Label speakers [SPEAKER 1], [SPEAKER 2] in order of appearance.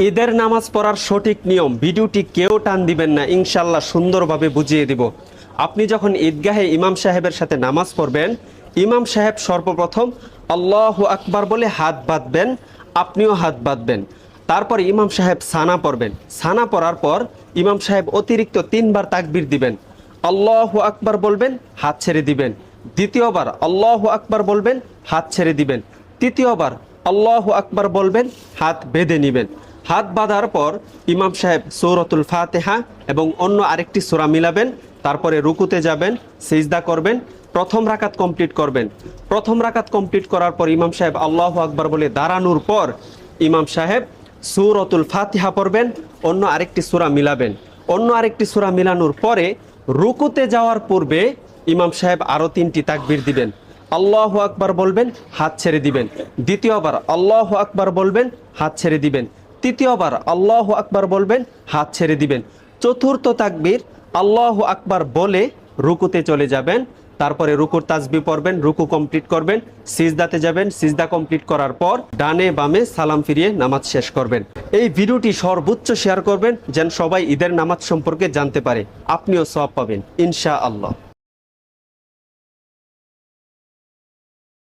[SPEAKER 1] ঈদের নামাজ পড়ার সঠিক নিয়ম ভিডিওটি কেউ টান দিবেন না, ইনশাল্লাহ সুন্দরভাবে বুঝিয়ে দিব। আপনি যখন ঈদগাহে ইমাম সাহেবের সাথে নামাজ পড়বেন, ইমাম সাহেব সর্বপ্রথম আল্লাহু আকবার বলে হাত বাঁধবেন, আপনিও হাত বাঁধবেন। তারপর ইমাম সাহেব সানা পড়বেন। সানা পড়ার পর ইমাম সাহেব অতিরিক্ত 3 বার তাকবীর দিবেন। আল্লাহু আকবার বলবেন, হাত ছেড়ে দিবেন। দ্বিতীয়বার আল্লাহু আকবার বলবেন, হাত ছেড়ে দিবেন। তৃতীয়বার আল্লাহু আকবার বলবেন, হাত বেঁধে নেবেন। হাত বাঁধার পর ইমাম সাহেব সূরাতুল ফাতিহা এবং অন্য আরেকটি সূরা মিলাবেন। তারপরে রুকুতে যাবেন, সিজদা করবেন, প্রথম রাকাত কমপ্লিট করবেন। প্রথম রাকাত কমপ্লিট করার পর ইমাম সাহেব আল্লাহু আকবার বলে দাঁড়ানোর পর ইমাম সাহেব সূরাতুল ফাতিহা পড়বেন, অন্য আরেকটি সূরা মিলাবেন। অন্য আরেকটি সূরা মিলানোর পরে রুকুতে যাওয়ার পূর্বে ইমাম সাহেব আরও 3টি তাকবীর দিবেন। আল্লাহু আকবার বলবেন, হাত ছেড়ে দিবেন। দ্বিতীয়বার আল্লাহু আকবার বলবেন, হাত ছেড়ে দিবেন। তৃতীয়বার আল্লাহু আকবার বলবেন, হাত ছেড়ে দিবেন। চতুর্থ তাকবীর আল্লাহু আকবার বলে রুকুতে চলে যাবেন। তারপরে রুকুর তাসবিহ পড়বেন, রুকু কমপ্লিট করবেন, সিজদাতে যাবেন, সিজদা কমপ্লিট করার পর ডানে বামে সালাম ফিরিয়ে নামাজ শেষ করবেন। এই ভিডিওটি সর্বোচ্চ শেয়ার করবেন যেন সবাই ঈদের নামাজ সম্পর্কে জানতে পারে, আপনিও সওয়াব পাবেন ইনশাআল্লাহ।